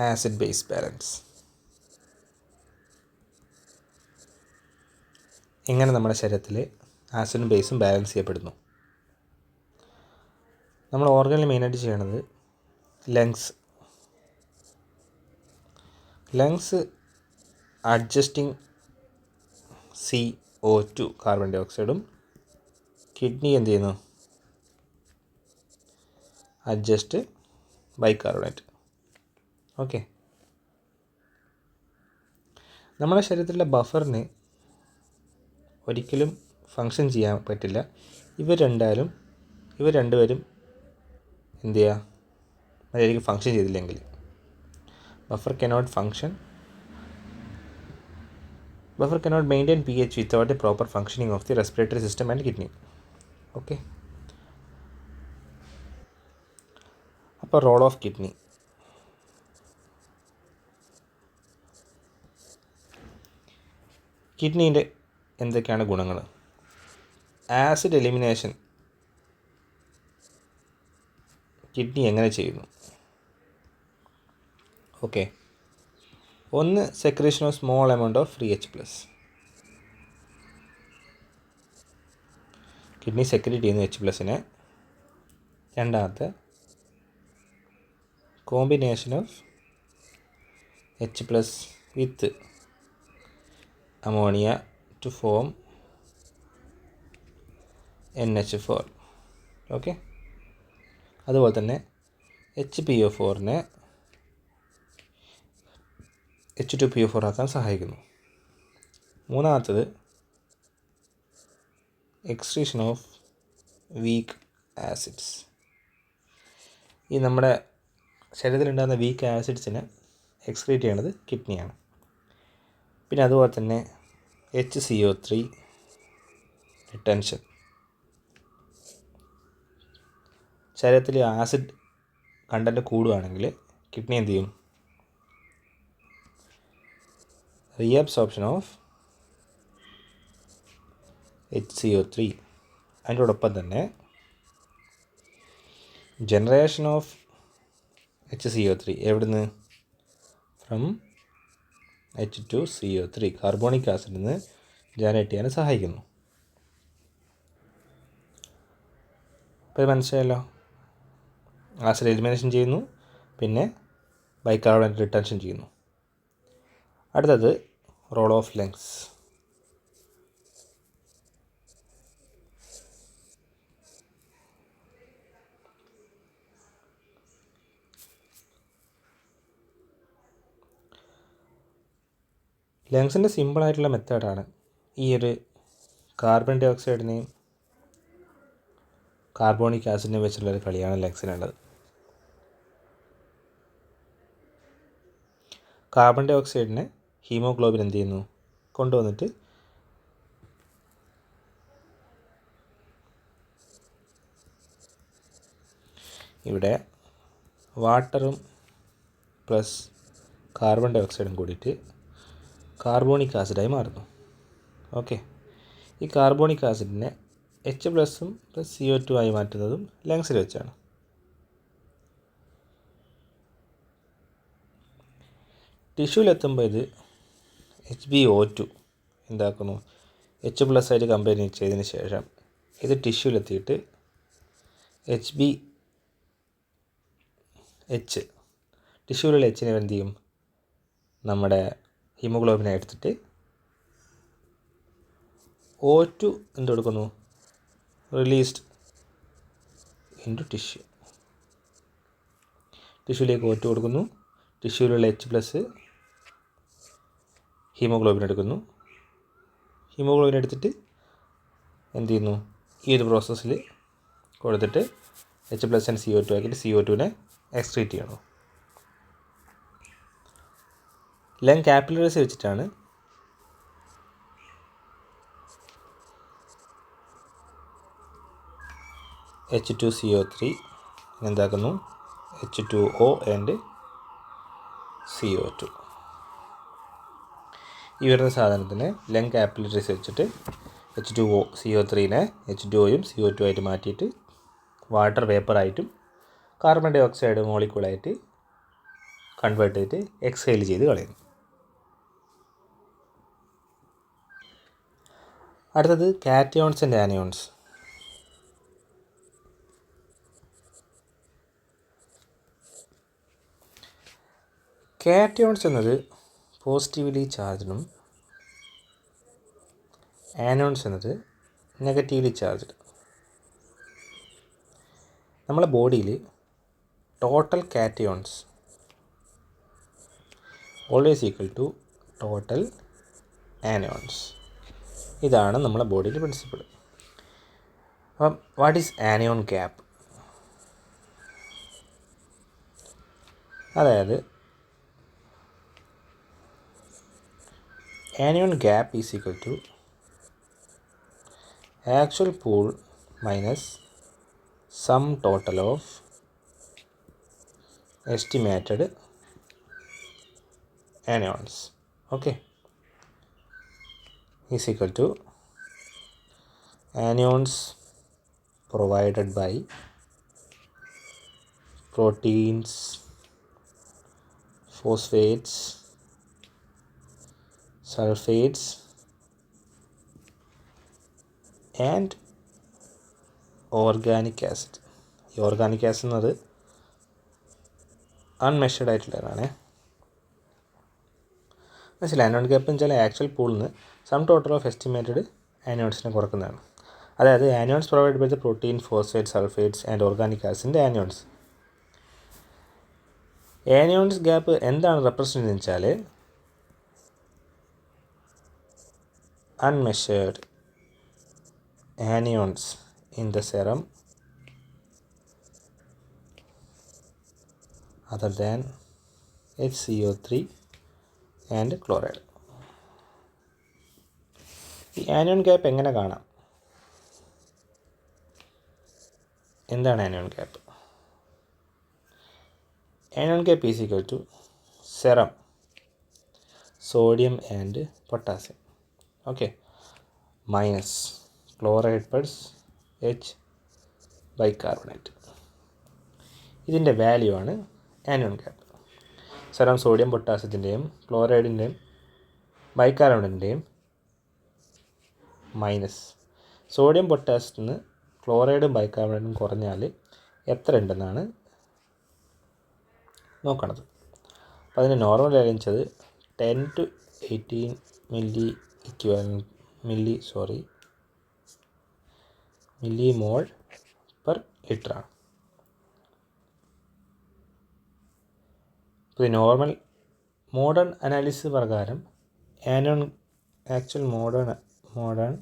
Acid base balance. എങ്ങനെ നമ്മുടെ ശരീരത്തിൽ ആസിഡും ബേസും ബാലൻസ് ചെയ്യപ്പെടുന്നു? നമ്മൾ ഓർഗനിൽ മെയിനായിട്ട് ചെയ്യണത് ലങ്സ് അഡ്ജസ്റ്റിംഗ് CO2 കാർബൺ ഡൈ ഓക്സൈഡും, കിഡ്നി എന്ത് ചെയ്യുന്നു? Adjust bicarbonate. ഓക്കെ, നമ്മുടെ ശരീരത്തിലെ ബഫറിന് ഒരിക്കലും ഫങ്ഷൻ ചെയ്യാൻ പറ്റില്ല. ഇവർ രണ്ടുപേരും എന്ത് ചെയ്യുക? അതായിരിക്കും ഫങ്ഷൻ ചെയ്തില്ലെങ്കിൽ buffer cannot maintain pH without a proper functioning of the respiratory system and kidney. Okay. അപ്പോൾ റോൾ ഓഫ് കിഡ്നി. കിഡ്നീൻ്റെ എന്തൊക്കെയാണ് ഗുണങ്ങൾ? ആസിഡ് എലിമിനേഷൻ കിഡ്നി എങ്ങനെ ചെയ്യുന്നു? ഓക്കെ, ഒന്ന് secretion of small amount of free H+. Kidney secrete ചെയ്യുന്നു H+നെ. രണ്ടാമത്തെ combination of H+ with ammonia to form NH4. Okay, അതുപോലെ തന്നെ HPO4നെ H2PO4 ആക്കാൻ സഹായിക്കുന്നു. മൂന്നാമത്തത് എക്സ്ക്രീഷൻ ഓഫ് വീക്ക് ആസിഡ്സ്. ഈ നമ്മുടെ ശരീരത്തിലുണ്ടാകുന്ന വീക്ക് ആസിഡ്സിനെ എക്സ്ക്രീറ്റ് ചെയ്യണത് കിഡ്നിയാണ്. പിന്നെ അതുപോലെ തന്നെ HCO3 റിട്ടൻഷൻ. ശരീരത്തിൽ ആസിഡ് കണ്ടൻറ്റ് കൂടുകയാണെങ്കിൽ കിഡ്നി എന്ത് ചെയ്യും? Reabsorption of HCO3. അതിനോടൊപ്പം തന്നെ ജനറേഷൻ ഓഫ് HCO3 എവിടുന്ന്? ഫ്രം H2CO3 കാർബോണിക് ആസിഡിൽ നിന്ന് ജനറേറ്റ് ചെയ്യാൻ സഹായിക്കുന്നു. അപ്പോൾ ഇത് മനസ്സിലായല്ലോ. ആസിഡ് എലിമിനേഷൻ ചെയ്യുന്നു, പിന്നെ ബൈകാർബണേറ്റ് റിട്ടൻഷൻ ചെയ്യുന്നു. അടുത്തത് റോൾ ഓഫ് ലങ്സ്. ലങ്സിൻ്റെ സിമ്പിളായിട്ടുള്ള മെത്തേഡാണ് ഈ ഒരു കാർബൺ ഡൈ ഓക്സൈഡിനെയും കാർബോണിക് ആസിഡിനെയും വെച്ചുള്ളൊരു കളിയാണ് ലങ്സിനുള്ളത്. കാർബൺ ഡൈ ഓക്സൈഡിനെ ഹീമോഗ്ലോബിൻ എന്ത് ചെയ്യുന്നു? കൊണ്ടുവന്നിട്ട് ഇവിടെ വാട്ടറും പ്ലസ് കാർബൺ ഡൈ ഓക്സൈഡും കൂടിയിട്ട് കാർബോണിക് ആസിഡായി മാറുന്നു. ഓക്കെ, ഈ കാർബോണിക് ആസിഡിനെ H+ പ്ലസ് CO2 ആയി മാറ്റുന്നതും ലങ്സിൽ വെച്ചാണ്. ടിഷ്യൂവിലെത്തുമ്പോൾ ഇത് HbO2 എന്താക്കുന്നു? H+ ആയിട്ട് കമ്പയർ ചെയ്തതിന് ശേഷം ഇത് ടിഷ്യൂവിലെത്തിയിട്ട് ടിഷ്യൂവിലുള്ള Hനെ എന്ത് ചെയ്യും? നമ്മുടെ ഹീമോഗ്ലോബിനെ എടുത്തിട്ട് O2 എന്ത് കൊടുക്കുന്നു? റിലീസ്ഡ് ഇൻറ്റു ടിഷ്യൂവിലേക്ക് O2 കൊടുക്കുന്നു. ടിഷ്യൂവിലുള്ള H+ ഹീമോഗ്ലോബിൻ എടുക്കുന്നു. ഹീമോഗ്ലോബിൻ എടുത്തിട്ട് എന്ത് ചെയ്യുന്നു? ഈ ഒരു പ്രോസസ്സിൽ കൊടുത്തിട്ട് H+ ആൻഡ് CO2 ആക്കിയിട്ട് CO2നെ എക്സ്ക്രീറ്റ് ചെയ്യണം. ലങ് കാപ്പിലറീസ് വെച്ചിട്ടാണ് H2CO3 എന്താക്കുന്നു? H2O and CO2. ഈ വരുന്ന സാധനത്തിന് ലങ് കാപ്പിലറീസ് വെച്ചിട്ട് H2O CO3നെ H2Oയും CO2 ആയിട്ട് മാറ്റിയിട്ട് വാട്ടർ വേപ്പറായിട്ടും കാർബൺ ഡൈ ഓക്സൈഡ് മോളിക്യൂളായിട്ട് കൺവേർട്ട് ചെയ്തിട്ട് എക്സൈൽ ചെയ്ത് കളയുന്നു. അടുത്തത് കാറ്റയോൺസ് ആൻഡ് ആനയോൺസ്. കാറ്റയോൺസ് എന്നത് പോസിറ്റീവ്ലി ചാർജ്ഡും ആനോൺസ് എന്നത് നെഗറ്റീവ്ലി ചാർജ്ഡ്. നമ്മളെ ബോഡിയിൽ total cations always equal to total anions. ഇതാണ് നമ്മളെ ബോഡിയുടെ പ്രിൻസിപ്പിൾ. അപ്പം വാട്ട് ഈസ് ആനയോൺ ഗ്യാപ്പ്? അതായത് anion gap is equal to actual pool minus sum total of estimated anions. Okay, is equal to anions provided by proteins, phosphates, sulfates and organic acid. ഈ organic acid എന്നത് അൺമെഷർഡ് ആയിട്ടുള്ളതാണ്. മനസ്സിലായി? Anion gap എന്ന് വെച്ചാൽ actual പൂളിൽ നിന്ന് sum total of estimated ആനോൺസിനെ കുറക്കുന്നതാണ്. അതായത് anions provide by the protein, phosphate, sulphates and organic ആസിഡിൻ്റെ ആനോൺസ്. ആനോൺസ് ഗ്യാപ്പ് എന്താണ് റെപ്രസെൻ്റ് ചെയ്യുന്നത് വെച്ചാൽ unmeasured anions in the serum other than HCO3 and chloride. ഈ ആനോൺ ഗ്യാപ്പ് എങ്ങനെ കാണാം? എന്താണ് anion gap? Anion gap is equal to serum sodium and potassium, okay, minus chloride plus H bicarbonate. ഇതിൻ്റെ value ആണ് anion gap. Serum sodium പൊട്ടാസ്യത്തിൻ്റെയും ക്ലോറൈഡിൻ്റെയും ബൈകാർബണേറ്റിൻ്റെയും minus sodium പൊട്ടാസ്യത്തിൽ നിന്ന് ക്ലോറൈഡും ബൈകാർബണേറ്റും കുറഞ്ഞാൽ എത്ര ഉണ്ടെന്നാണ് നോക്കണത്. അപ്പോൾ അതിന് നോർമൽ വാല്യൂ വെച്ചത് 10 to 18 മില്ലിമോൾ പെർ ലിറ്ററാണ്. അപ്പോൾ ഈ നോർമൽ മോഡേൺ അനാലിസിസ് പ്രകാരം ആക്ച്വൽ മോഡേൺ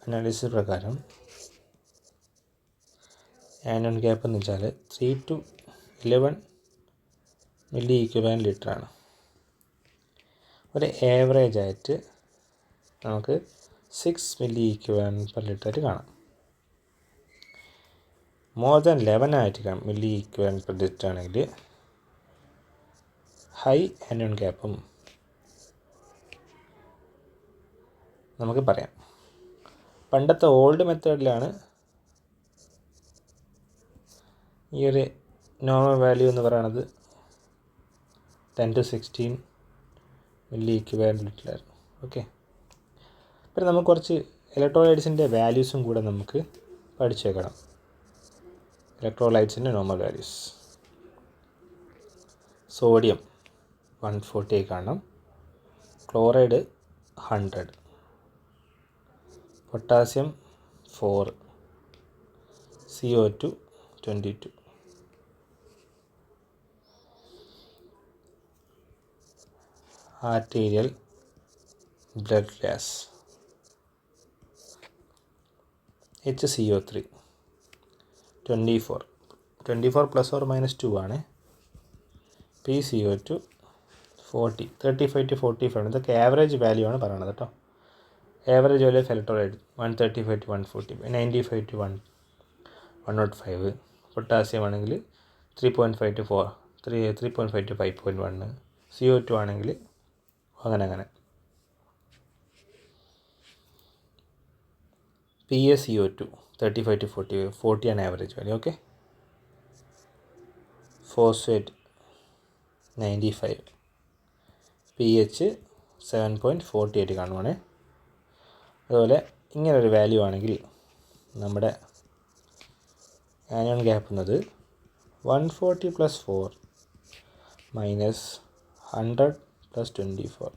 അനാലിസിസ് പ്രകാരം ആനോൺ ഗ്യാപ്പ് എന്ന് വെച്ചാൽ 3 to 11 മില്ലി ഇക്വിവാലൻ്റ് ലിറ്ററാണ്. ഒരു ആവറേജ് ആയിട്ട് നമുക്ക് 6 മില്ലി ഇക്വിവാലൻ്റ് പെർ ലിറ്റർ ആയിട്ട് കാണാം. മോർ ദാൻ 11 ആയിട്ട് മില്ലി ഇക്വിവാലൻ്റ് പെർ ലിറ്റർ ആണെങ്കിൽ ഹൈ ആനോൺ ഗ്യാപ്പും നമുക്ക് പറയാം. പണ്ടത്തെ ഓൾഡ് മെത്തേഡിലാണ് ഈ ഒരു നോർമൽ വാല്യൂ എന്ന് പറയുന്നത് 10 to 16 മില്ലി ഇക്വിവാലൻ്റ് ലിറ്ററായിരുന്നു. ഓക്കെ, പിന്നെ നമുക്ക് കുറച്ച് ഇലക്ട്രോലൈറ്റ്സിൻ്റെ വാല്യൂസും കൂടെ നമുക്ക് പഠിച്ചു വെക്കണം. ഇലക്ട്രോലൈറ്റ്സിൻ്റെ നോർമൽ വാല്യൂസ്: സോഡിയം 140 കാണണം, chloride 100, potassium 4, CO2 22. Arterial blood gas HCO3 24 plus or minus 2 ആണ്. PCO2 40, 35 to 45. ഇതൊക്കെ ആവറേജ് വാല്യൂ ആണ് പറയണത് കേട്ടോ. Average value of electrolyte 135 to 140, 95 to 105. Potassium ആണെങ്കിൽ 3.5 to 4, 3.5 to 5.1. CO2 ആണെങ്കിൽ അങ്ങനെ. PaCO2 35 to 40 ആണ് average value. Okay, phosphate 95, pH 7.48 കാണുവാണ്. അതുപോലെ ഇങ്ങനൊരു വാല്യൂ ആണെങ്കിൽ നമ്മുടെ ആനിയോൺ ഗ്യാപ്പ് എന്നത് 140 + 4 - 100 + 24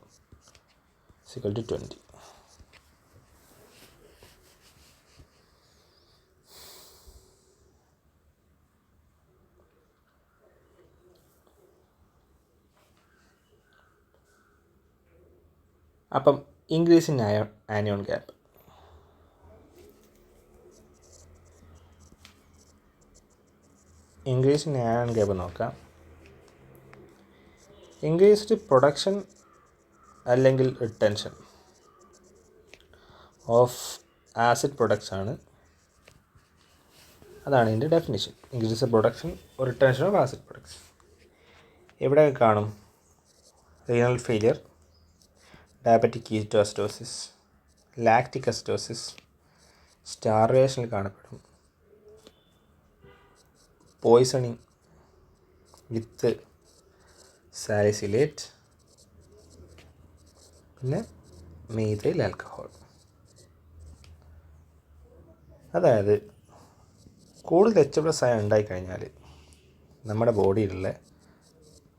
= 20. അപ്പം increase in anion gap. Increase in anion gap നോക്കാം. ഇൻക്രീസ്ഡ് പ്രൊഡക്ഷൻ അല്ലെങ്കിൽ റിട്ടൻഷൻ ഓഫ് ആസിഡ് പ്രൊഡക്ട്സ് ആണ്. അതാണ് ഇതിൻ്റെ definition. Increased production or retention of acid products. എവിടെ കാണും? Renal failure, diabetic ketoacidosis, lactic acidosis, സ്റ്റാർവേഷനിൽ കാണപ്പെടും. പോയ്സണിങ് വിത്ത് സാലിസിലേറ്റ്, പിന്നെ മീഥൈൽ ആൽക്കഹോൾ. അതായത് കൂടുതൽ H+ അയൺ ഉണ്ടായിക്കഴിഞ്ഞാൽ നമ്മുടെ ബോഡിയിലുള്ള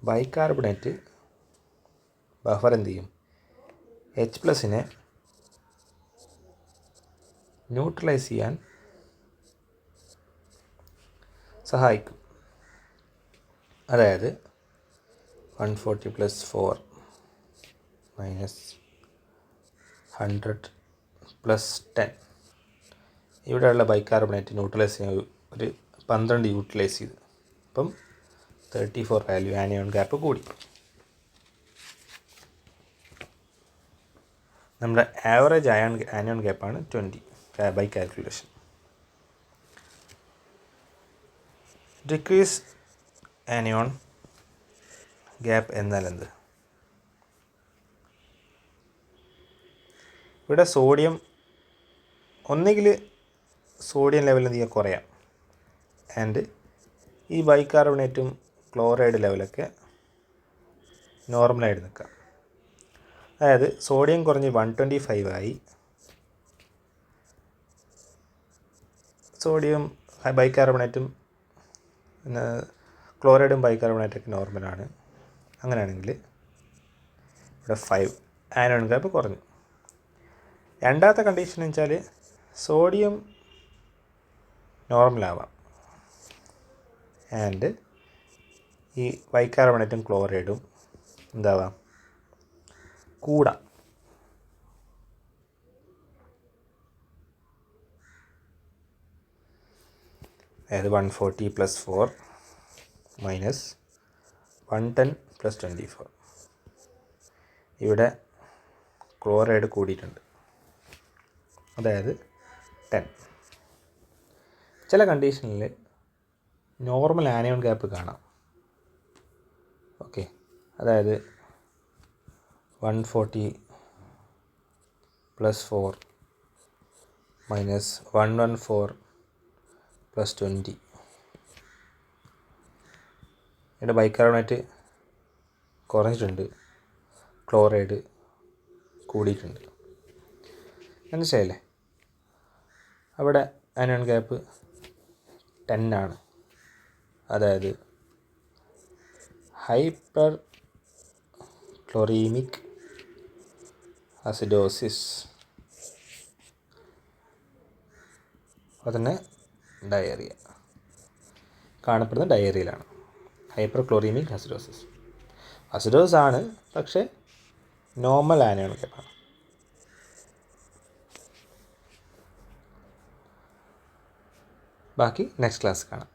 ബൈകാർബണേറ്റ് ബഫർ എന്ത് ചെയ്യും? H+നെ ന്യൂട്രലൈസ് ചെയ്യാൻ സഹായിക്കും. അതായത് 140 + 4 - 100 + 10. ഇവിടെയുള്ള ബൈകാർബണേറ്റ് ന്യൂട്രലൈസ് ചെയ്യാൻ ഒരു 12 യൂട്ടിലൈസ് ചെയ്ത്, അപ്പം 34 വാല്യൂ ആനിയോൺ ഗ്യാപ്പ് കൂടി. നമ്മുടെ ആവറേജ് ആനിയോൺ ഗ്യാപ്പാണ് 20 by calculation. Decrease anion gap എന്നാൽ എന്ത്? ഇവിടെ സോഡിയം ഒന്നുകിൽ സോഡിയം ലെവൽ എന്ത് ചെയ്യുക? കുറയാം. ആൻഡ് ഈ ബൈകാർബണേറ്റും ക്ലോറൈഡ് ലെവലൊക്കെ നോർമലായിട്ട് നിൽക്കാം. അതായത് സോഡിയം കുറഞ്ഞ് 125 ആയി, സോഡിയം ബൈകാർബണേറ്റും പിന്നെ ക്ലോറൈഡും ബൈകാർബണേറ്റൊക്കെ നോർമലാണ്. അങ്ങനെയാണെങ്കിൽ ഇവിടെ 5 ആനിയോൺ ഗ്യാപ്പ് കുറഞ്ഞു. രണ്ടാമത്തെ കണ്ടീഷൻ എന്ന് വെച്ചാൽ സോഡിയം നോർമലാവാം ആൻഡ് ഈ ബൈകാർബണേറ്റും ക്ലോറൈഡും എന്താവാം? കൂടാം. അതായത് 140 + 4 - 110 + 24. ഇവിടെ ക്ലോറൈഡ് കൂടിയിട്ടുണ്ട്, അതായത് 10. ചില കണ്ടീഷനിൽ നോർമൽ ആനിയോൺ ഗ്യാപ്പ് കാണാം. ഓക്കെ, അതായത് 140 + 4 - 114 + 20. ഇവിടെ ബൈകാർബണേറ്റ് കുറഞ്ഞിട്ടുണ്ട്, ക്ലോറൈഡ് കൂടിയിട്ടുണ്ട്. മനസ്സിലായില്ലേ? അവിടെ ആനിയോൺ ഗ്യാപ്പ് 10 ആണ്. അതായത് ഹൈപ്പർ ക്ലോറീമിക് അസിഡോസിസ്, അതുതന്നെ ഡയേറിയ കാണപ്പെടുന്ന ഡയേറിയയിലാണ്. ഹൈപ്പർ ക്ലോറീമിക് അസിഡോസിസ് അസിഡോസ് ആണ്, പക്ഷേ നോർമൽ ആനിയോൺ ഗ്യാപ്പാണ്. ബാക്കി നെക്സ്റ്റ് ക്ലാസ് കാണാം.